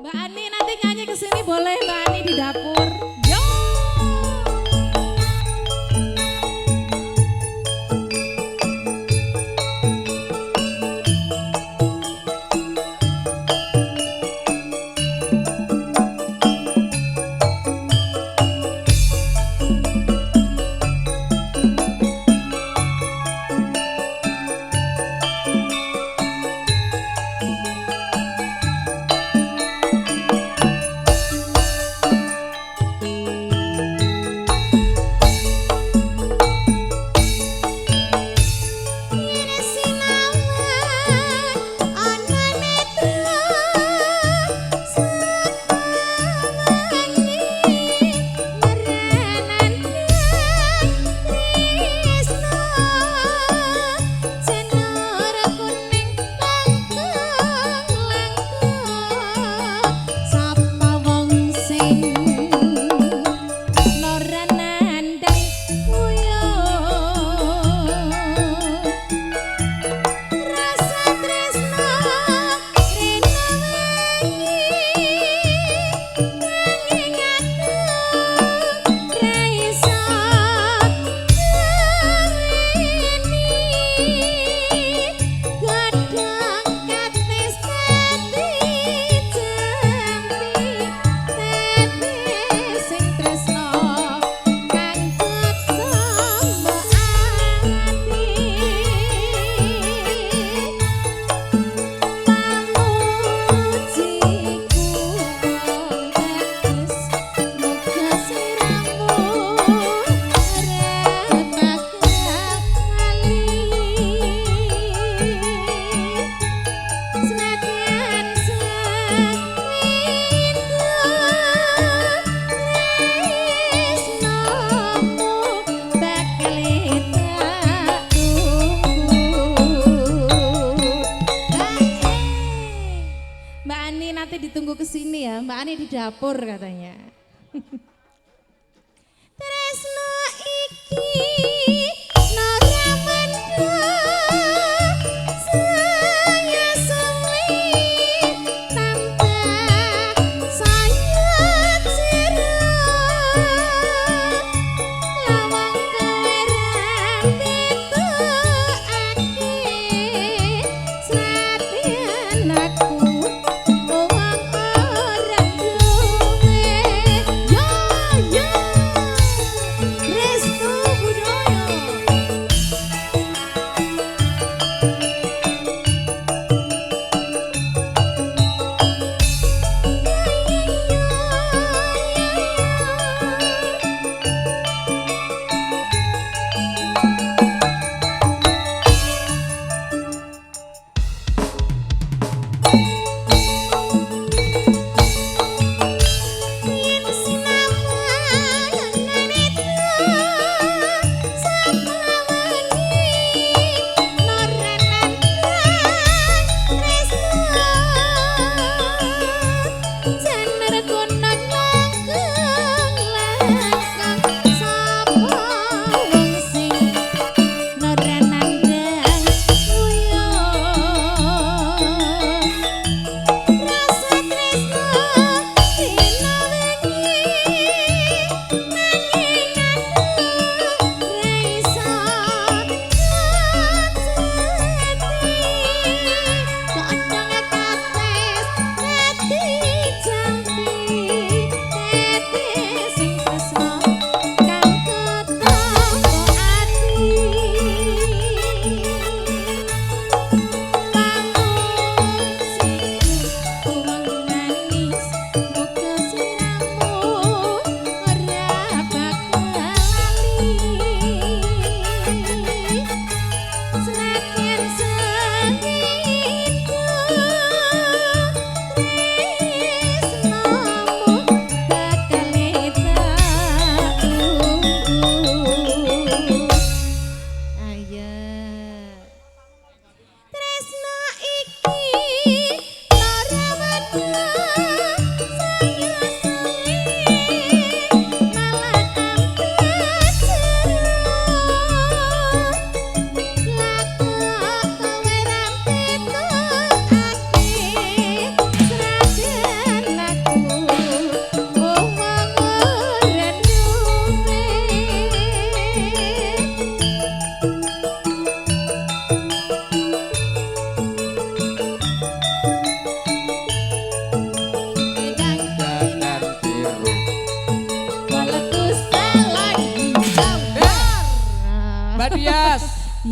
Mbak Ani nanti nyanyi kesini boleh Mbak Ani di dapur. Yo. Nanti ditunggu kesini ya, Mbak Ani di dapur katanya. Tresno iki Restu budaya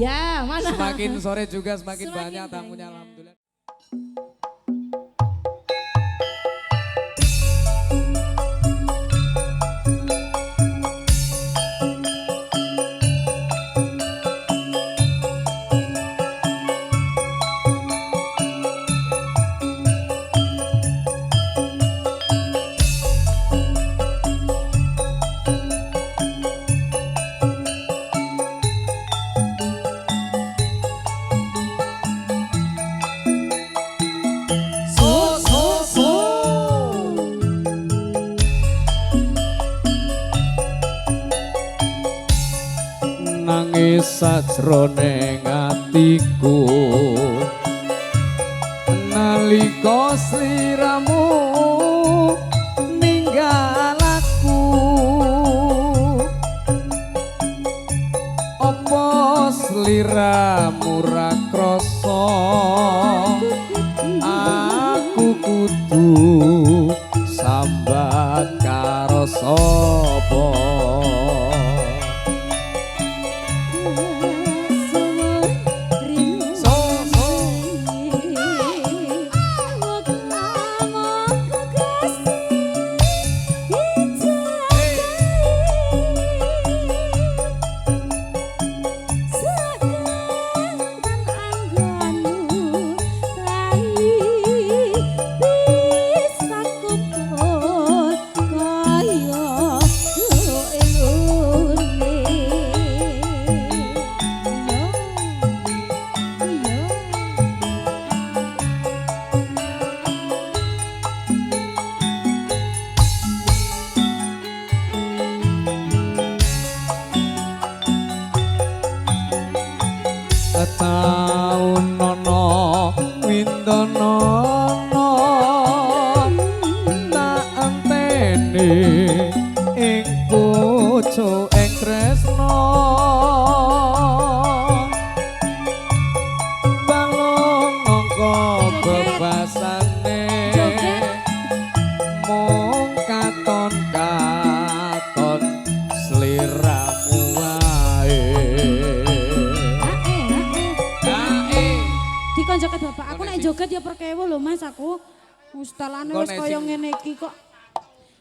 Ya, mana? Semakin sore juga semakin banyak tamunya alhamdulillah. Nangis sajroning atiku nalika sliramu ninggal aku apa sliramu ra krasa aku kudu sambat karo sapa. Taun nono windono tak enteni ing pucuk ing tresno balung angka bebasane mung katon sliramu wae. Joget bapak, aku nek joget ya perkewo lho Mas aku. Setelane wis kaya ngene iki kok.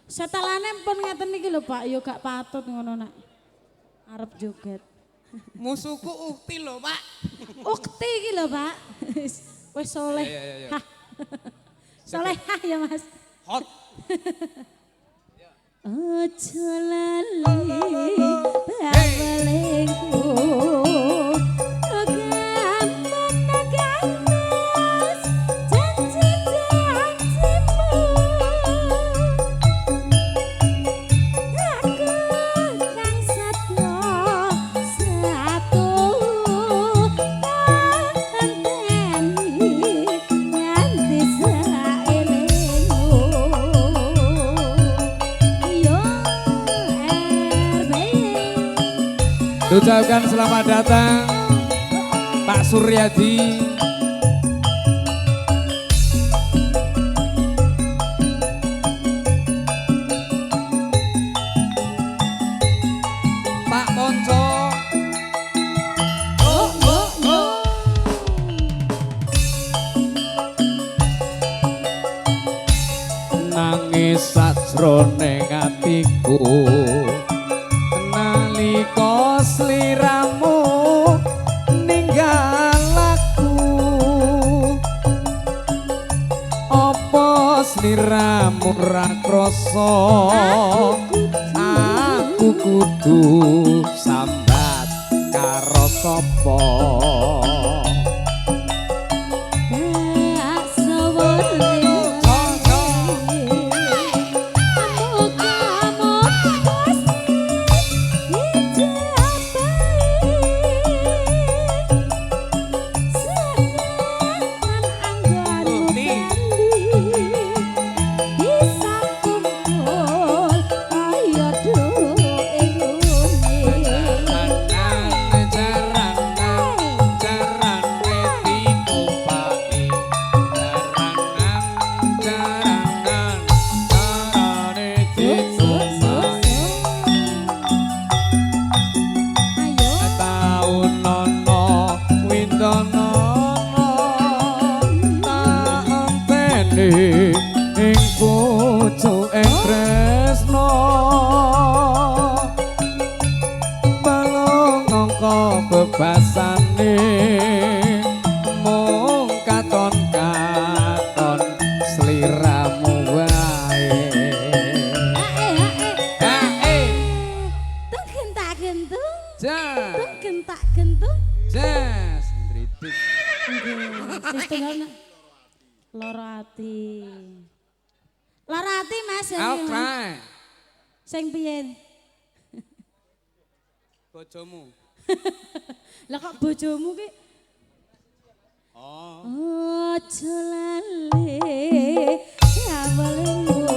Setelane pun ngeten iki lho Pak, ya gak patut ngono nek arep joget. Musuhku ukti lho Pak. Ukti iki lho Pak. Wis soleh. Solehah ya Mas. Hot. Ojo lali babalengku. Ucapkan selamat datang Pak Suryadi. Pak Konco. Nangis sajroning atiku nalika sliramu ninggal aku apa sliramu ra krasa aku kudu sambat karo sapa. setunggal nak. Loro ati. Loro ati Mas. Oke. Sing piye? Bojomu. Lah kok bojomu ki? Oh. Ojo lali awalmu.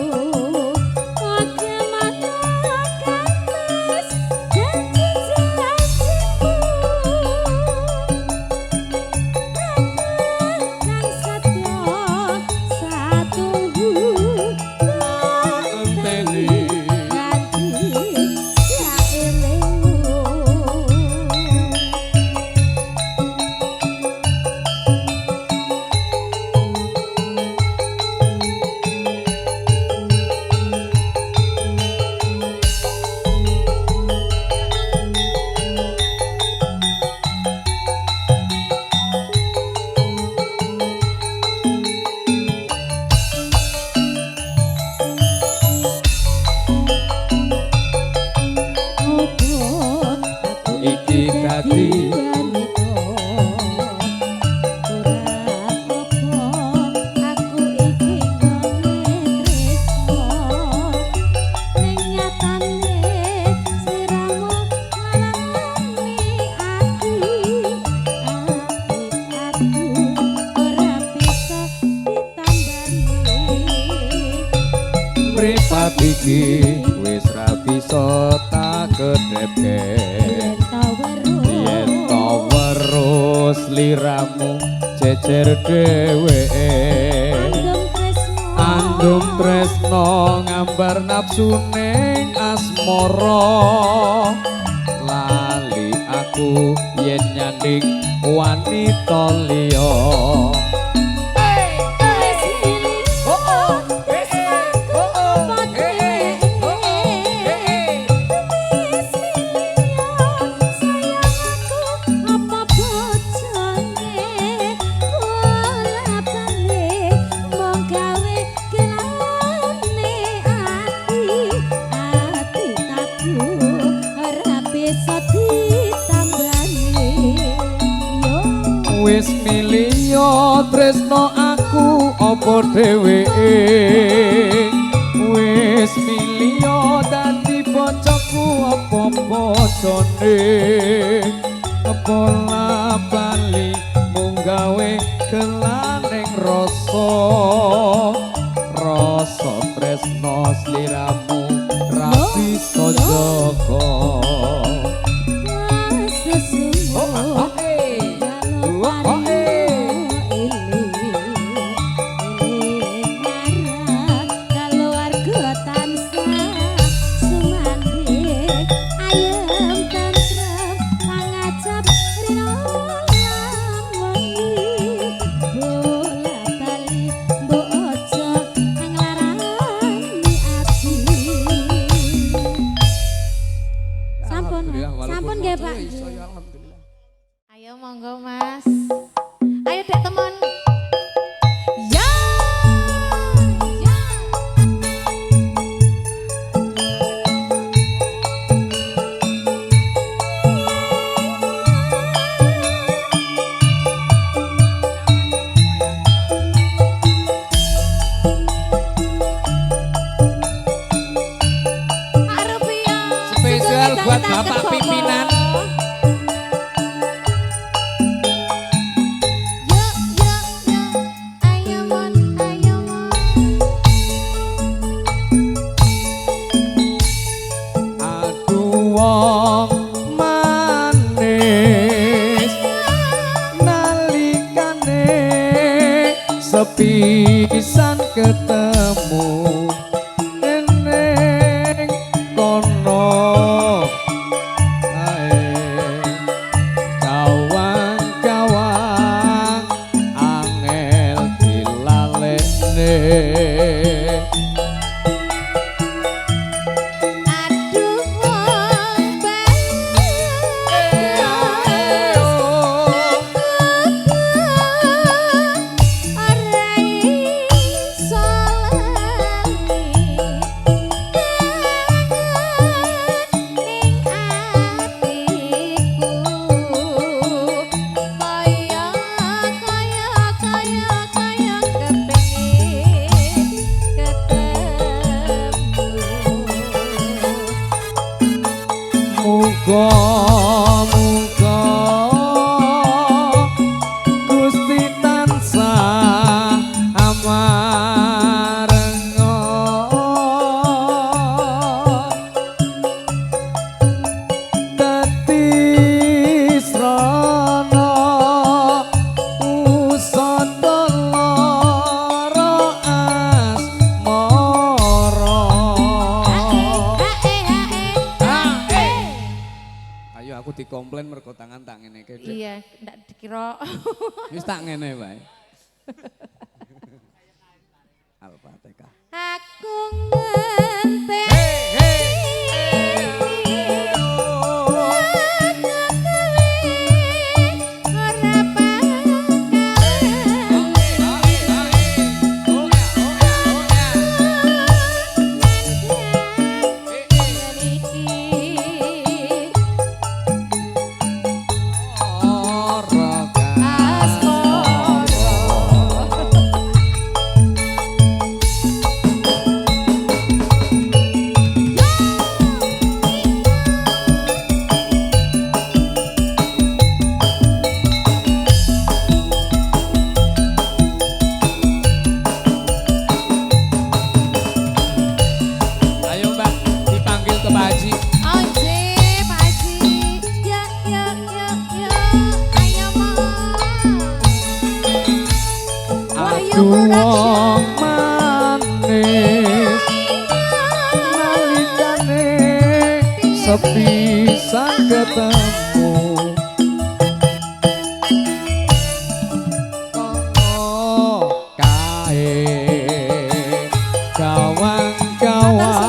Oke matakan mas janji-janjimu. Nang satya satu Enteni. ganti saelengmu. Iki dadi mripat iki wis ra bisa tak kedepke. Yen to weruh sliramu jejer dheweke. Andum tresno ngambar nafsu ning asmara. Lali aku yen nyanding wanita liya. Wis miliyo tresno aku apa dheweke. Wis miliyo dadi bojoku apa bojone. Pola bali mung gawe kelaning rasa. Rasa tresno sliramu ra bisa jaga. Sampun nggih Pak. Ayo monggo Mas. Ayo dek temen. Ya. Ya. Pak Rupiah. Spesial Sugeng buat ditantang Bapak ke pimpinan. Yuk, yuk, yuk. Ayo mon, ayo mon. Aduh wong manis nalikane sepisan ketemu neneng kono ae kawang-kawang angel dilalene. Aduh wong bagus. Ora iso Muga-muga Gusti tansah amarenga dadi srana usada lara asmara. Ayo aku dikomplain mergo tangan tak ngene iki. Iya, ndak dikira. Wis tak ngene wae. Al-Fatihah. Aku ngenteni ora Ora Ayo Mbak, dipanggil ke Pak Haji. Oje, Pak Haji. Ya, ya, ya, ya. Ayo, Mak. Wahyu Aku Production. wong manis nalikane sepisan ketemu kono kae kawan-kawan